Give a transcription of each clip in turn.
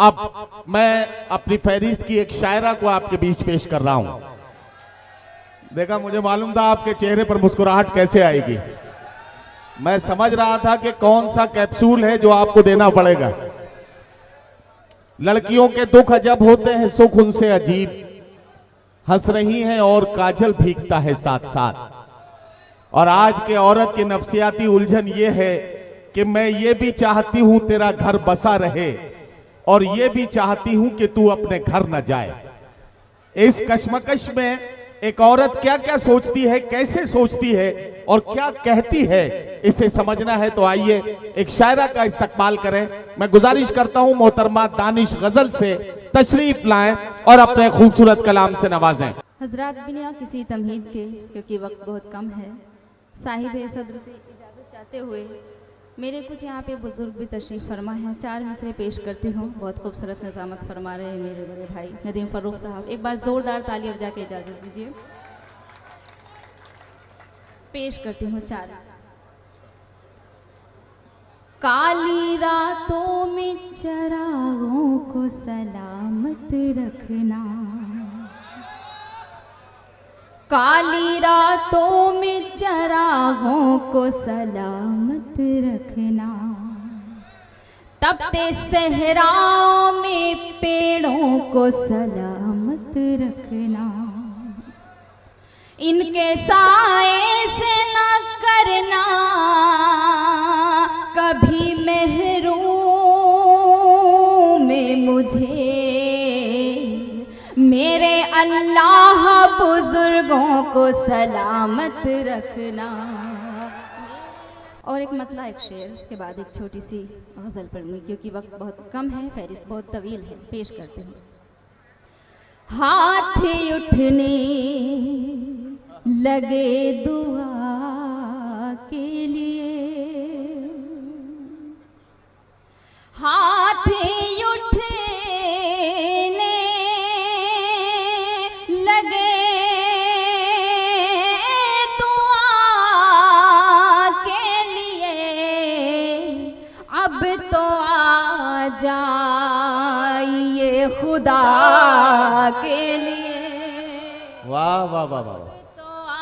अब मैं अपनी फहरिस्त की एक शायरा को आपके बीच पेश कर रहा हूं। देखा, मुझे मालूम था आपके चेहरे पर मुस्कुराहट कैसे आएगी। मैं समझ रहा था कि कौन सा कैप्सूल है जो आपको देना पड़ेगा। लड़कियों के दुख अजब होते हैं, सुख उनसे अजीब। हंस रही हैं और काजल भीगता है साथ साथ। और आज के औरत की नफ्सियाती उलझन ये है कि मैं ये भी चाहती हूं तेरा घर बसा रहे और ये भी चाहती हूं कि तू अपने घर न जाए। इस कश्मकश में एक औरत क्या क्या सोचती है, कैसे सोचती है और क्या कहती है, इसे समझना है तो आइए एक शायरा का इस्तकबाल करें। मैं गुजारिश करता हूं मोहतरमा दानिश गजल से तशरीफ लाएं और अपने खूबसूरत कलाम से नवाजें। हजरात बिना किसी तमहीद के, क्योंकि वक्त बहुत कम है, साहिब सदर से इजाज़त चाहते हुए मेरे कुछ यहाँ पे बुजुर्ग भी तशरीफ़ फरमा हैं। 4 मिसरे पेश करती हूँ। बहुत खूबसूरत निज़ामत फरमा रहे हैं मेरे बड़े भाई नदीम फ़ारूक साहब। एक बार ज़ोरदार ताली बजा के इजाज़त दीजिए। पेश करती हूँ 4। काली रातों में चरागों को सलामत रखना, काली रातों में चरागों को सलामत रखना, तपते सहराओं में पेड़ों को सलामत रखना, इनके साए से न करना कभी महरूम में मुझे, मेरे अल्लाह बुजुर्गों को सलामत रखना। और एक मतला, एक शेर, उसके बाद एक छोटी सी गज़ल पढ़ूंगी क्योंकि वक्त बहुत कम है, फहरिस्त बहुत तवील है। पेश करते हैं। हाथ उठने लगे दुआ के लिए, हाथ उठने लगे दुआ के लिए, अब तो आ जाइए खुदा के लिए। वाह वाह वाह वाह। तो आ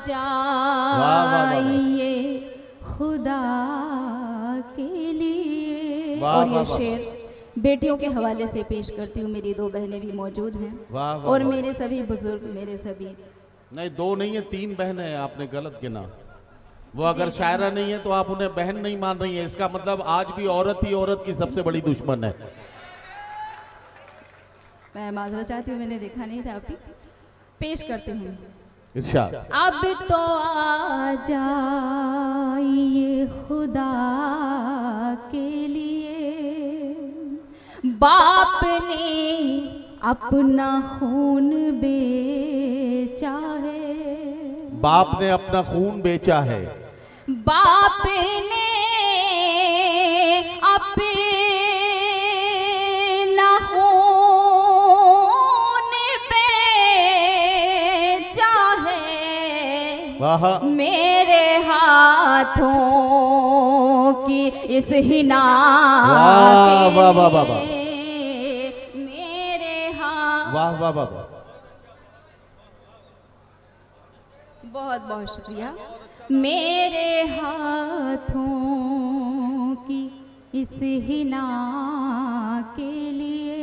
जाइए खुदा के लिए। और ये शेर बेटियों के हवाले से पेश करती हूँ। मेरी 2 बहनें भी मौजूद हैं। वाह वाह और वाह। मेरे सभी बुजुर्ग, मेरे सभी, नहीं 2 नहीं है, 3 बहनें हैं, आपने गलत गिना। वो अगर शायरा नहीं है तो आप उन्हें बहन नहीं मान रही है। इसका मतलब आज भी औरत ही औरत की सबसे बड़ी दुश्मन है। मैं माजरा चाहती हूँ, मैंने देखा नहीं था अभी। पेश करते हैं। इरशाद। अब तो आ जाइए खुदा के लिए, बाप ने अपना खून बेचा है, बाप ने अपना खून बेचा है, बाप ने अपना खून बेचा है, वाह, मेरे हाथों की इस हिना वाह वाह वाह वाह, मेरे हाथ। वाह वाह वाह। बहुत बहुत शुक्रिया। मेरे हाथों की इस हिना के लिए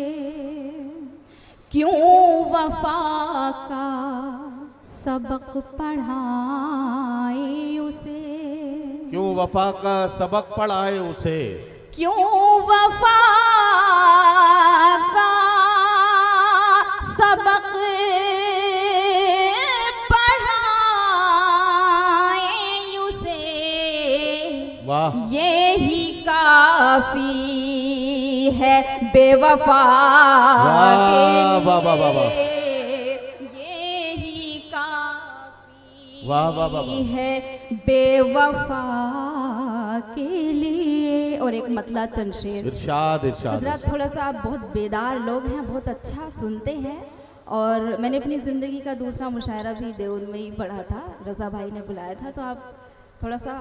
क्यों वफा का सबक पढ़ाए उसे, क्यों वफा का सबक पढ़ाए उसे, क्यों वफा का सबक पढ़ाए उसे, वाह, यही काफी है बेवफा के वाह वाह वाह वाह, यही काफी वाह वाह वाह है बेवफा के लिए। और एक मतला चंद शेर। इरशाद इरशाद। हजरत, थोड़ा सा आप बहुत बेदार लोग हैं, बहुत अच्छा सुनते हैं। और मैंने अपनी ज़िंदगी का दूसरा मुशायरा भी देवल में ही पढ़ा था, रज़ा भाई ने बुलाया था, तो आप थोड़ा सा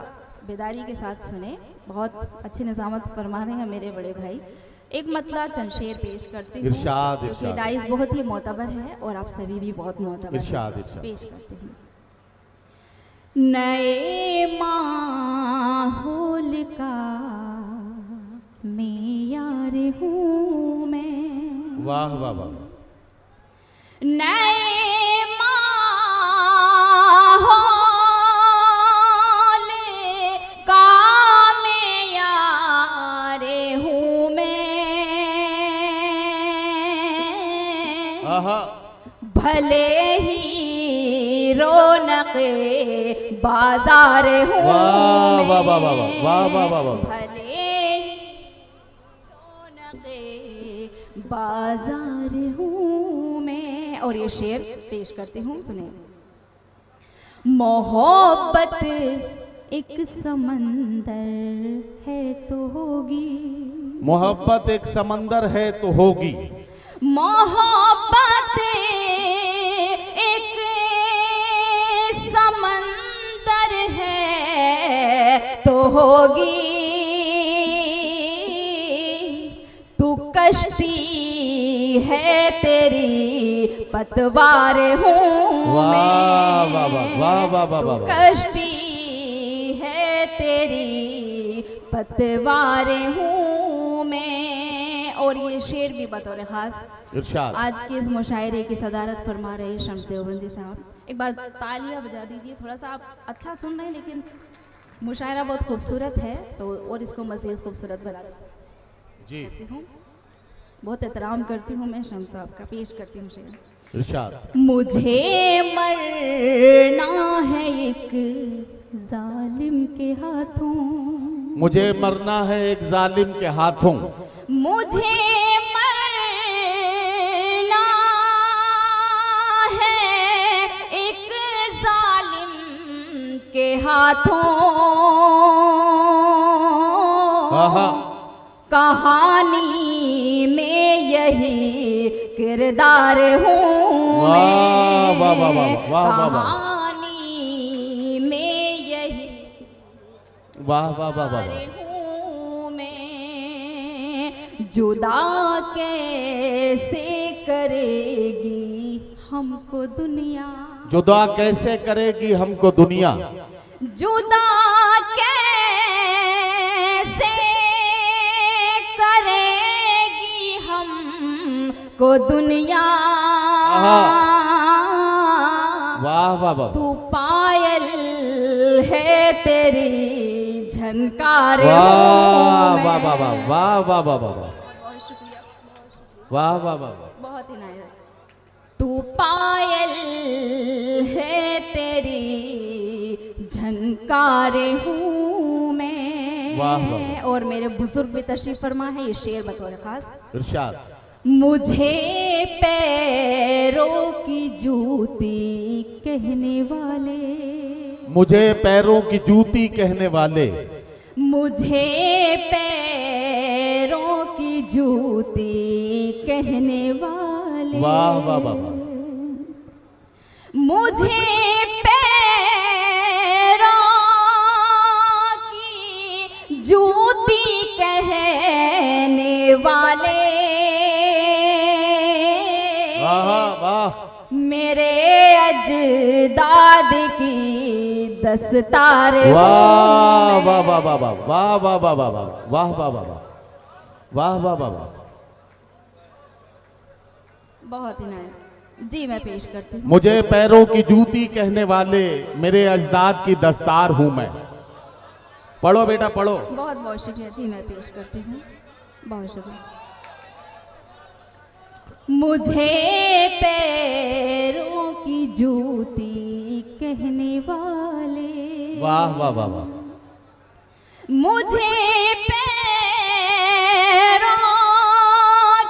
बेदारी के साथ सुने। बहुत अच्छी निज़ामत फरमा रहे हैं मेरे बड़े भाई। एक मतला चंद शेर पेश करती हूँ इरशाद, क्योंकि इरशाद। डाइस बहुत ही मोतबर है और आप सभी भी बहुत मोतबर इरशाद, हैं। इरशाद। पेश करती हूँ। नए माहौल का मैं यार हूँ मैं, वाह वाह वाह। नए माहौल का मैं यार हूँ मैं, आहा, भले ही रौनक़े बाजार हूँ वाह मैं, वाह वाह वाह वाह वाह वाह वाह। भले ही रौनक़े बाजार हूँ मैं। और ये शेर पेश करती हूँ, सुने। मोहब्बत एक समंदर है तो होगी, मोहब्बत एक समंदर है तो होगी, मोहब्बत एक समंदर है तो होगी, तू कश्ती है तेरी पतवार हूँ वाह मैं, वाह वाह वाह वाह वाह तू वाह। कश्ती है तेरी पतवार हूँ मैं। और ये शेर भी बतौर खास इरशाद। आज के इस मुशायरे की सदारत फरमा रहे शम्स देवबंदी साहब। एक बार तालियां बजा दीजिए। थोड़ा सा आप अच्छा सुन रहे हैं लेकिन मुशायरा बहुत खूबसूरत है तो और इसको मज़ीद खूबसूरत बना जी, करती हूँ। बहुत एहतराम करती हूँ मैं शम्स साहब का। पेश करती हूँ शेर। इरशाद। मुझे मरना है एक जालिम के हाथों, मुझे मरना है एक जालिम के हाथों, मुझे मरना है एक जालिम के हाथों, आहा, कहानी में यही किरदार हूँ वाह मैं, वाह वाह वाह वाह वाह वाह। कहानी में यही वाह वाह वाह वाह वाह। हूँ मैं, जुदा कैसे करेगी हमको दुनिया, जुदा कैसे करेगी हमको दुनिया, जुदा कैसे करेगी हमको दुनिया, वाह वाह वाह। तू पायल है तेरी झनकार वाह हूँ वाह मैं। वाह वाह वाह वाह वाह वाह वाह। बहुत शुक्रिया, वाह वाह वाह। बहुत इनायत। तू पायल है तेरी झनकार हूँ मैं। वाह वाह। और मेरे बुजुर्ग भी तशरीफ फरमा है। ये शेर बतौर खास। इरशाद। मुझे पैरों की जूती कहने वाले, मुझे पैरों की जूती कहने वाले, मुझे पैरों की जूती कहने वाले, वाह वाह वाह वाह। मुझे पैरों की जूती कहने वाले, वाह वाह। मेरे अजदाद की दस्तार हूँ वाह मैं। वाह वाह वाह वाह वाह वाह वाह वाह वाह वाह वाह वाह वाह वाह वाह वाह। बहुत इनायत। जी मैं पेश करती हूँ। मुझे पैरों की जूती कहने वाले, मेरे अजदाद की दस्तार हूं मैं। पढ़ो बेटा पढ़ो। बहुत बहुत शुक्रिया। जी मैं पेश करती हूँ। बहुत शुक्रिया। मुझे पैरों की जूती कहने वाले, वाह वाह वाह वाह। मुझे पैरों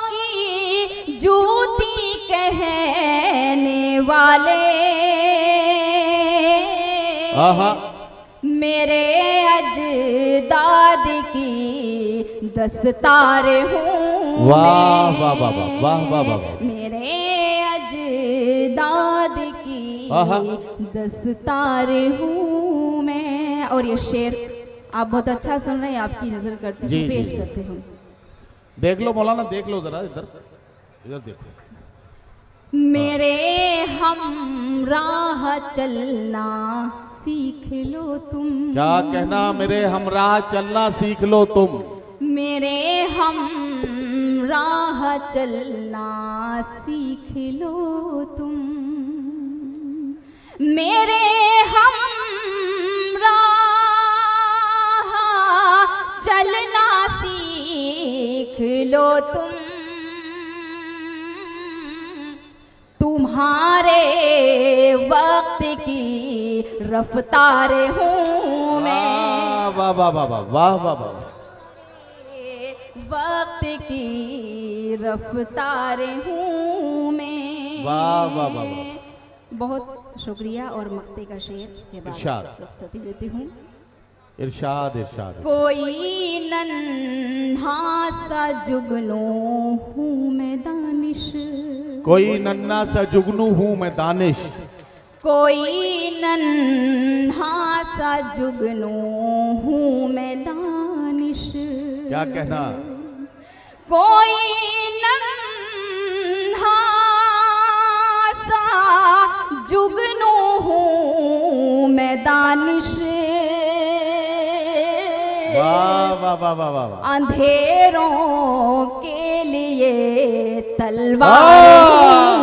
की जूती कहने वाले, आहा, मेरे अजदाद की दस्तार हूँ वाह मैं। वाह वाह वाह वाह वाह वाह वाह। मेरे अजदाद की आहा। दस्तार हूँ मैं। और ये शेर आप बहुत अच्छा सुन रहे हैं, आपकी नजर करती जी, हूँ, पेश जी, जी। करती हूँ। देख लो मौलाना, देख लो जरा, इधर इधर देखो। मेरे हम राह चलना सीख लो तुम। क्या कहना? मेरे हमराह चलना सीख लो तुम। मेरे हम राह चलना सीख लो तुम। मेरे हम राह चलना सीख लो तुम। तुम्हारे वक्त की रफ्तार हूँ मैं। वाह वाह वाह वाह वाह वाह वाह। वक्त की रफ्तार हूँ मैं। वाह वाह वाह वाह। बहुत शुक्रिया। और मक्ते का शेर इसके बाद इरशाद। रुखसती लेती हूँ। इरशाद इरशाद। कोई नन्हा सा जुगनू हूँ मैं दानिश। कोई नन्ना सा जुगनू हूँ मैं दानिश। कोई नन्हा सा जुगनू हूँ मैं दानिश। क्या कहना? कोई नन्हा सा जुगनू हूँ मैं दानिश। वाह वाह वाह वाह वाह वाह। अंधेरों के लिए तलवार